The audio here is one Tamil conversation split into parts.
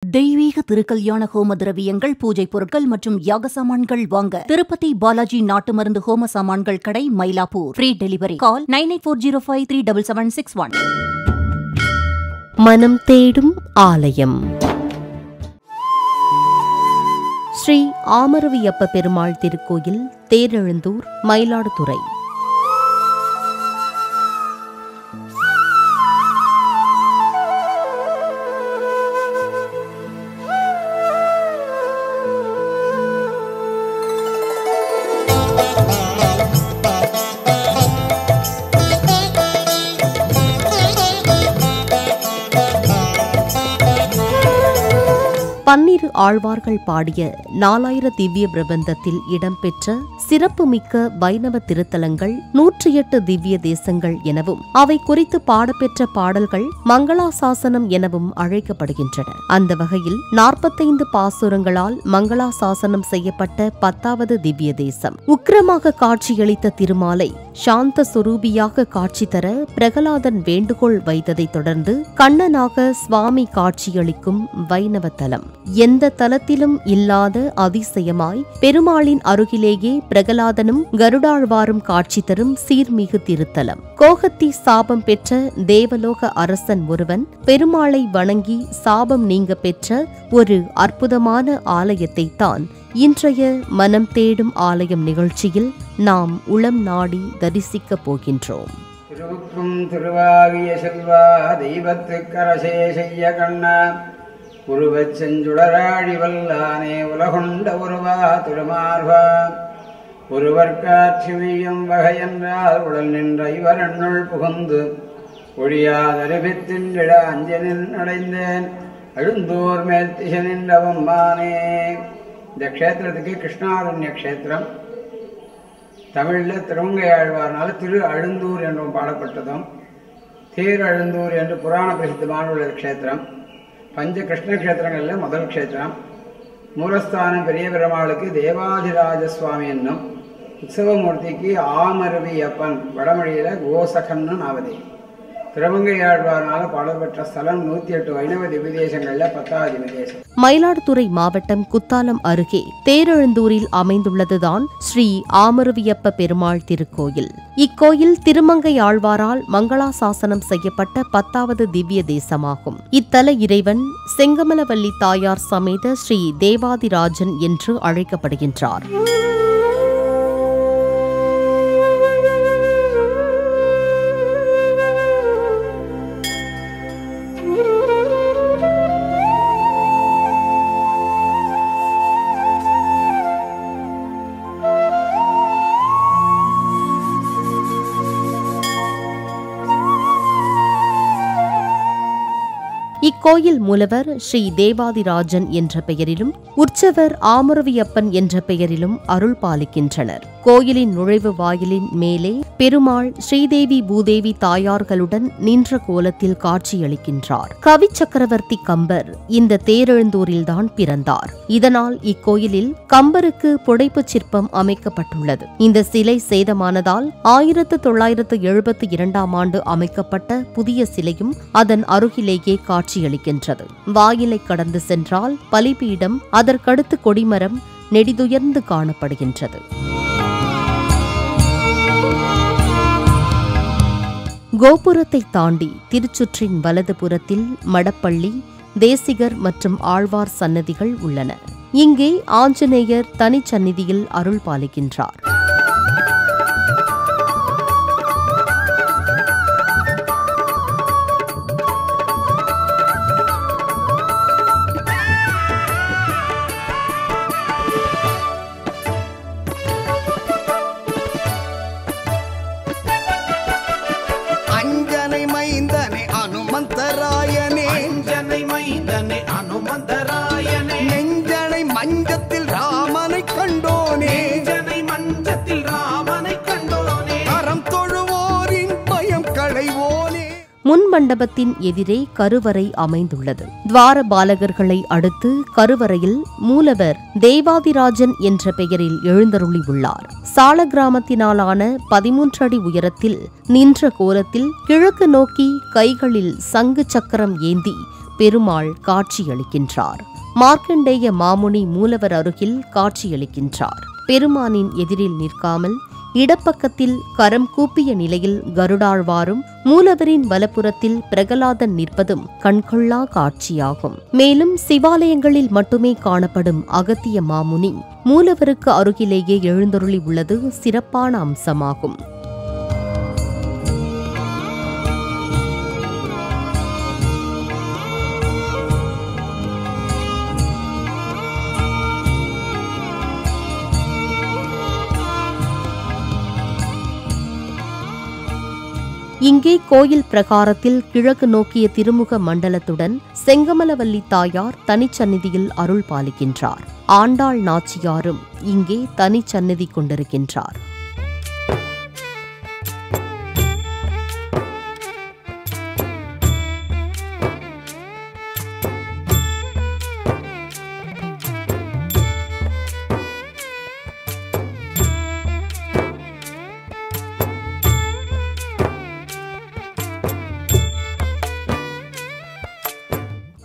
தெய்வீக திருக்கல்யாண ஹோம திரவியங்கள், பூஜை பொருட்கள் மற்றும் யாக சாமான்கள் வாங்க திருப்பதி பாலாஜி நாட்டு மருந்து ஹோம சாமான்கள் கடை, மயிலாப்பூர். Free delivery. கால் 9840537761. மனம் தேடும் ஆலயம். ஸ்ரீ ஆமரவியப்ப பெருமாள் திருக்கோயில், தேரெழுந்தூர், மயிலாடுதுறை. பன்னிரு ஆழ்வார்கள் பாடிய 4000 திவ்ய பிரபந்தத்தில் இடம்பெற்ற சிறப்புமிக்க வைணவ திருத்தலங்கள் 108 திவ்ய தேசங்கள் எனவும் அவை குறித்து பாடப்பெற்ற பாடல்கள் மங்களாசாசனம் எனவும் அழைக்கப்படுகின்றன. அந்த வகையில் 45 பாசுரங்களால் மங்களாசாசனம் செய்யப்பட்ட 10வது திவ்ய தேசம் உக்கிரமாக காட்சியளித்த திருமாலை சாந்த சுரூபியாக காட்சி தர பிரகலாதன் வேண்டுகோள் வைத்ததை தொடர்ந்து கண்ணனாக சுவாமி காட்சியளிக்கும் வைணவ தலம். எந்த தலத்திலும் இல்லாத அதிசயமாய் பெருமாளின் அருகிலேயே பிரகலாதனும் கருடாழ்வாரும் காட்சி தரும் சீர்மிகு திருத்தலம். கோகத்தி சாபம் பெற்ற தேவலோக அரசன் ஒருவன் பெருமாளை வணங்கி சாபம் நீங்க பெற்ற ஒரு அற்புதமான ஆலயத்தை தான் இன்றைய மனம் தேடும் ஆலயம் நிகழ்ச்சியில் நாம் உளம் நாடி தரிசிக்கப் போகின்றோம். திருவுக்கும் திருவாகிய செல்வா தெய்வத்துக்கரசே செய்ய கண்ணா உருவச் செஞ்சுடராழி வல்லானே உலகொண்ட உருவா திருமார்பா ஒருவர்காட்சிமையும் வகையென்றால் உடல் நின்ற இவரன்னுள் புகுந்து ஒழியாதறிவித்தின்றிட அஞ்சனின் அடைந்தேன் அழுந்தூர் மேல் திசை நின்றவம்மானே. இந்த க்ஷேத்திரத்துக்கு கிருஷ்ணாரண்ய க்ஷேத்திரம், தமிழில் திருமங்கையாழ்வார்னால திரு அழுந்தூர் என்றும் பாடப்பட்டதும், தேர் அழுந்தூர் என்று புராண பிரசித்தமான உள்ள க்ஷேத்திரம். பஞ்ச கிருஷ்ண க்ஷேத்திரங்களில் முதல் க்ஷேத்திரம். மூலஸ்தானம் பெரிய பெருமாளுக்கு தேவாதிராஜ சுவாமி என்னும், உற்சவமூர்த்திக்கு ஆமரவியப்பன், வடமொழியில் கோசகன்னு நாவதி. திருமங்கையாழ்வார்னால பாடல்பெற்ற ஸ்தலம் 108 வைணவ திவ்யதேசங்கள்ல 10வது திவ்யதேசம். மயிலாடுதுறை மாவட்டம் குத்தாலம் அருகே தேரெழுந்தூரில் அமைந்துள்ளதுதான் ஸ்ரீ ஆமரவியப்ப பெருமாள் திருக்கோயில். இக்கோயில் திருமங்கையாழ்வாரால் மங்களாசாசனம் செய்யப்பட்ட 10வது திவ்ய தேசமாகும். இத்தல இறைவன் செங்கமலவல்லி தாயார் சமேத ஸ்ரீ தேவாதிராஜன் என்று அழைக்கப்படுகின்றார். இக்கோயில் மூலவர் ஸ்ரீ தேவாதிராஜன் என்ற பெயரிலும் உற்சவர் ஆமரவியப்பன் என்ற பெயரிலும் அருள் பாலிக்கின்றனர். கோயிலின் நுழைவு வாயிலின் மேலே பெருமாள் ஸ்ரீதேவி பூதேவி தாயார்களுடன் நின்ற கோலத்தில் காட்சியளிக்கின்றார். கவி சக்கரவர்த்தி கம்பர் இந்த தேரெழுந்தூரில்தான் பிறந்தார். இதனால் இக்கோயிலில் கம்பருக்கு புடைப்புச் சிற்பம் அமைக்கப்பட்டுள்ளது. இந்த சிலை சேதமானதால் 1972ஆம் ஆண்டு அமைக்கப்பட்ட புதிய சிலையும் அதன் அருகிலேயே காட்சியளிக்கின்றது. வாயிலை கடந்து சென்றால் பலிபீடம், அதற்கடுத்து கொடிமரம் நெடிதுயர்ந்து காணப்படுகின்றது. கோபுரத்தை தாண்டி திருச்சுற்றின் வலது புறத்தில் மடப்பள்ளி, தேசிகர் மற்றும் ஆழ்வார் சன்னதிகள் உள்ளன. இங்கே ஆஞ்சநேயர் தனிச்சந்நிதியில் அருள் பாலிக்கின்றார். நெஞ்சனை மஞ்சத்தில் ராமனை கண்டோனே, அறம் தொழுவோரின் பயம் களைவோனே. முன் மண்டபத்தின் எதிரே கருவறை அமைந்துள்ளது. துவார பாலகர்களை அடுத்து கருவறையில் மூலவர் தேவாதிராஜன் என்ற பெயரில் எழுந்தருளி உள்ளார். சால கிராமத்தினாலான 13 அடி உயரத்தில் நின்ற கோலத்தில் கிழக்கு நோக்கி கைகளில் சங்கு சக்கரம் ஏந்தி பெருமாள் காட்சியளிக்கின்றார். மார்க்கண்டேய மாமுனி மூலவர் அருகில் காட்சியளிக்கின்றார். பெருமானின் எதிரில் நிற்காமல் இடப்பக்கத்தில் கரம் கூப்பிய நிலையில் கருடாழ்வாரும் மூலவரின் வலப்புறத்தில் பிரகலாதன் நிற்பதும் கண்கொள்ளா காட்சியாகும். மேலும் சிவாலயங்களில் மட்டுமே காணப்படும் அகத்திய மாமுனி மூலவருக்கு அருகிலேயே எழுந்தருளி உள்ளது சிறப்பான அம்சமாகும். இங்கே கோயில் பிரகாரத்தில் கிழக்கு நோக்கிய திருமுக மண்டலத்துடன் செங்கமலவல்லி தாயார் தனிச்சந்நிதியில் அருள் பாலிக்கின்றார். ஆண்டாள் நாச்சியாரும் இங்கே தனிச்சந்நிதி கொண்டிருக்கின்றார்.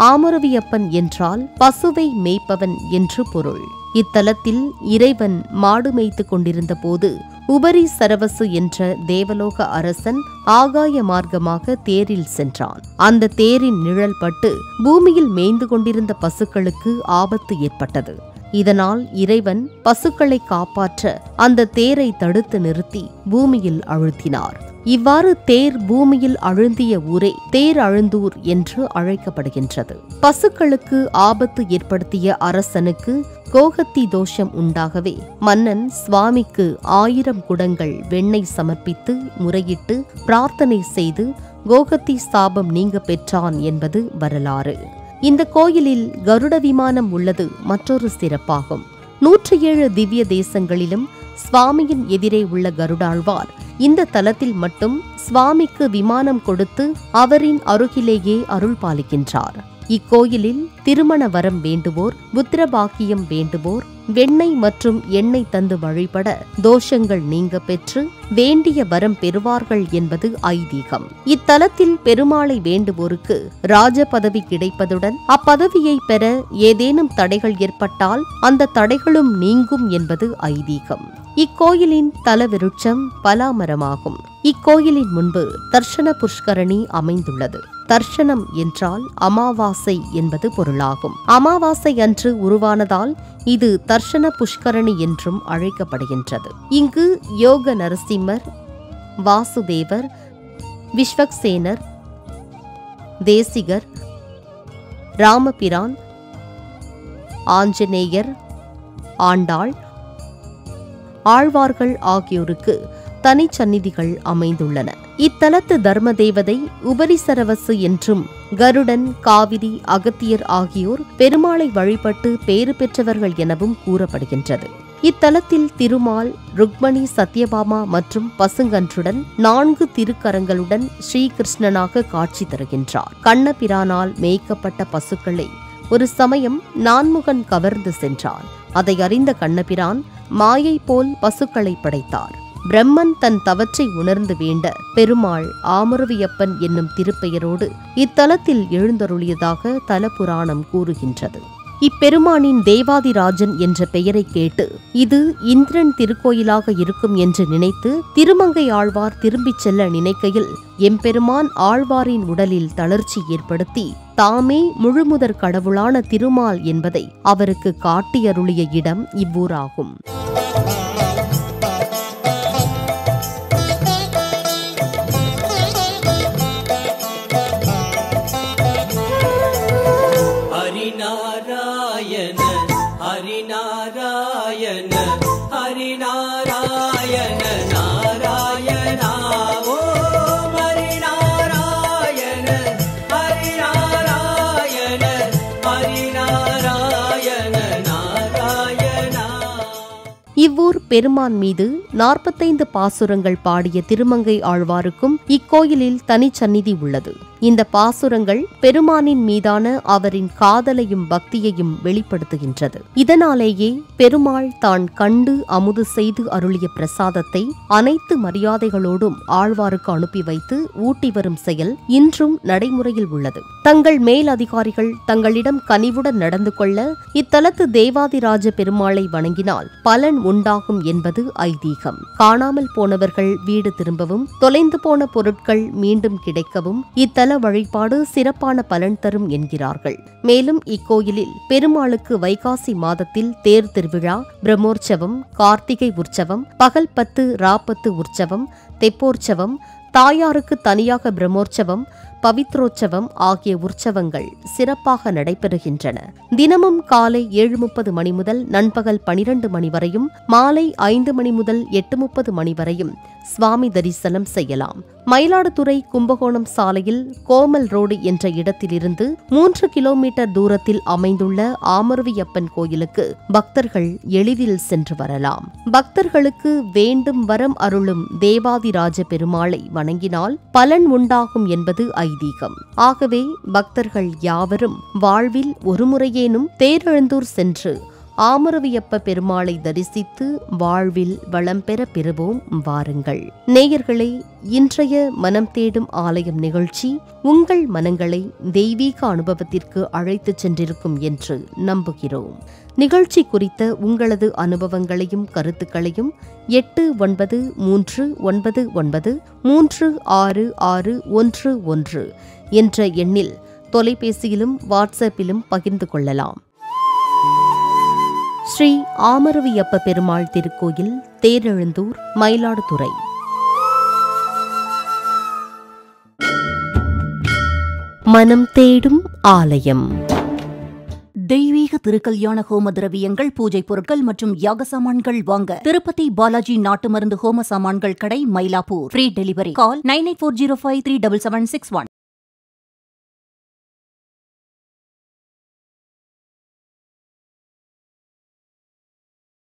ஆமரவியப்பன் என்றால் பசுவை மேய்ப்பவன் என்று பொருள். இத்தலத்தில் இறைவன் மாடு மேய்த்து கொண்டிருந்த போது உபரி சரவசு என்ற தேவலோக அரசன் ஆகாய மார்க்கமாக தேரில் சென்றான். அந்த தேரின் நிழல் பட்டு பூமியில் மேய்ந்து கொண்டிருந்த பசுக்களுக்கு ஆபத்து ஏற்பட்டது. இதனால் இறைவன் பசுக்களை காப்பாற்ற அந்த தேரை தடுத்து நிறுத்தி பூமியில் அழுத்தினார். இவ்வாறு தேர் பூமியில் அழுந்திய ஊரே தேர் அழுந்தூர் என்று அழைக்கப்படுகின்றது. பசுக்களுக்கு ஆபத்து ஏற்படுத்திய அரசனுக்கு கோகத்தி தோஷம் உண்டாகவே மன்னன் சுவாமிக்கு 1000 குடங்கள் வெண்ணெய் சமர்ப்பித்து முறையிட்டு பிரார்த்தனை செய்து கோகத்தி சாபம் நீங்க பெற்றான் என்பது வரலாறு. இந்த கோயிலில் கருட விமானம் உள்ளது மற்றொரு சிறப்பாகும். 107 திவ்ய தேசங்களிலும் சுவாமியின் எதிரே உள்ள கருடாழ்வார் இந்த தலத்தில் மட்டும் சுவாமிக்கு விமானம் கொடுத்து அவரின் அருகிலேயே அருள் பாலிக்கின்றார். இக்கோயிலில் திருமண வரம் வேண்டுவோர், புத்திரபாக்கியம் வேண்டுவோர் வெண்ணெய் மற்றும் எண்ணெய் தந்து வழிபட தோஷங்கள் நீங்க பெற்று வேண்டிய வரம் பெறுவார்கள் என்பது ஐதீகம். இத்தலத்தில் பெருமாளை வேண்டுவோருக்கு ராஜ பதவி கிடைப்பதுடன் அப்பதவியை பெற ஏதேனும் தடைகள் ஏற்பட்டால் அந்த தடைகளும் நீங்கும் என்பது ஐதீகம். இக்கோயிலின் தல விருட்சம் பலாமரமாகும். இக்கோயிலின் முன்பு தர்ஷன புஷ்கரணி அமைந்துள்ளது. தர்ஷனம் என்றால் அமாவாசை என்பது பொருளாகும். அமாவாசை அன்று உருவானதால் இது தர்ஷன புஷ்கரணி என்றும் அழைக்கப்படுகின்றது. இங்கு யோக நரசிம்மர், வாசுதேவர், விஸ்வக்சேனர், தேசிகர், ராமபிரான், ஆஞ்சநேயர், ஆண்டாள், ஆழ்வார்கள் ஆகியோருக்கு தனிச்சந்நிதிகள் அமைந்துள்ளன. இத்தலத்து தர்ம தேவதை உபரிசரவசு என்றும் கருடன், காவிரி, அகத்தியர் ஆகியோர் பெருமாளை வழிபட்டு பேறு பெற்றவர்கள் எனவும் கூறப்படுகின்றது. இத்தலத்தில் திருமால், ருக்மணி, சத்யபாமா மற்றும் பசுங்கன்றுடன் 4 திருக்கரங்களுடன் ஸ்ரீகிருஷ்ணனாக காட்சி தருகின்றார். கண்ணபிரானால் மேய்க்கப்பட்ட பசுக்களை ஒரு சமயம் நான்முகன் கவர்ந்து சென்றான். அதை அறிந்த கண்ணபிரான் மாயை போல் பசுக்களை படைத்தார். பிரம்மன் தன் தவற்றை உணர்ந்து வேண்ட பெருமாள் ஆமரவியப்பன் என்னும் திருப்பெயரோடு இத்தலத்தில் எழுந்தருளியதாக தலபுராணம் கூறுகின்றது. இப்பெருமானின் தேவாதிராஜன் என்ற பெயரை கேட்டு இது இந்திரன் திருக்கோயிலாக இருக்கும் என்று நினைத்து திருமங்கை ஆழ்வார் திரும்பிச் செல்ல நினைக்கையில் எம்பெருமான் ஆழ்வாரின் உடலில் தளர்ச்சி ஏற்படுத்தி தாமே முழுமுதற் கடவுளான திருமால் என்பதை அவருக்கு காட்டியருளிய இடம் இவ்வூராகும். இவ்வூர் பெருமான் மீது 45 பாசுரங்கள் பாடிய திருமங்கை ஆழ்வாருக்கும் இக்கோயிலில் தனிச்சந்நிதி உள்ளது. இந்த பாசுரங்கள் பெருமானின் மீதான அவரின் காதலையும் பக்தியையும் வெளிப்படுத்துகின்றது. இதனாலேயே பெருமாள் தான் கண்டு அமுது செய்து அருளிய பிரசாதத்தை அனைத்து மரியாதைகளோடும் ஆழ்வாருக்கு அனுப்பி வைத்து ஊட்டி வரும் செயல் இன்றும் நடைமுறையில் உள்ளது. தங்கள் மேல் அதிகாரிகள் தங்களிடம் கனிவுடன் நடந்து கொள்ள இத்தலத்து தேவாதிராஜ பெருமாளை வணங்கினால் பலன் உண்டாகும் என்பது ஐதீகம். காணாமல் போனவர்கள் வீடு திரும்பவும், தொலைந்து போன பொருட்கள் மீண்டும் கிடைக்கவும் இத்தல வழிபாடு சிறப்பான பலன் தரும் என்கிறார்கள். மேலும் இக்கோயிலில் பெருமாளுக்கு வைகாசி மாதத்தில் தேர் திருவிழா, பிரம்மோற்சவம், கார்த்திகை உற்சவம், பகல் 10 ராப்பத்து உற்சவம், தெப்போற்சவம், தாயாருக்கு தனியாக பிரம்மோற்சவம், பவித்ரோற்சவம் ஆகிய உற்சவங்கள் சிறப்பாக நடைபெறுகின்றன. தினமும் காலை 7:30 மணி முதல் நண்பகல் 12 மணி வரையும், மாலை 5 மணி முதல் 8:30 மணி வரையும் சுவாமி தரிசனம் செய்யலாம். மயிலாடுதுறை கும்பகோணம் சாலையில் கோமல் ரோடு என்ற இடத்திலிருந்து 3 கிலோமீட்டர் தூரத்தில் அமைந்துள்ள ஆமருவியப்பன் கோயிலுக்கு பக்தர்கள் எளிதில் சென்று வரலாம். பக்தர்களுக்கு வேண்டும் வரம் அருளும் தேவாதிராஜ பெருமாளை வணங்கினால் பலன் உண்டாகும் என்பது ஐதீகம். ஆகவே பக்தர்கள் யாவரும் வாழ்வில் ஒருமுறையேனும் தேரெழுந்தூர் சென்று ஆமருவியப்ப பெருமாளை தரிசித்து வாழ்வில் வளம் பெற பெறுவோம். வாருங்கள் நேயர்களே, இன்றைய மனம் தேடும் ஆலயம் நிகழ்ச்சி உங்கள் மனங்களை தெய்வீக அனுபவத்திற்கு அழைத்துச் சென்றிருக்கும் என்று நம்புகிறோம். நிகழ்ச்சி குறித்த உங்களது அனுபவங்களையும் கருத்துக்களையும் 8999366611 என்ற எண்ணில் தொலைபேசியிலும் வாட்ஸ்அப்பிலும் பகிர்ந்து கொள்ளலாம். ஸ்ரீ ஆமருவியப்ப பெருமாள் திருக்கோயில், தேரெழுந்தூர், மயிலாடுதுறை. மனம் தேடும் ஆலயம். தெய்வீக திருக்கல்யாண ஹோம திரவியங்கள், பூஜை பொருட்கள் மற்றும் யாக சாமான்கள் வாங்க திருப்பதி பாலாஜி நாட்டு மருந்து ஹோம சாமான்கள் கடை, மயிலாப்பூர். Free delivery. கால் 9840537761.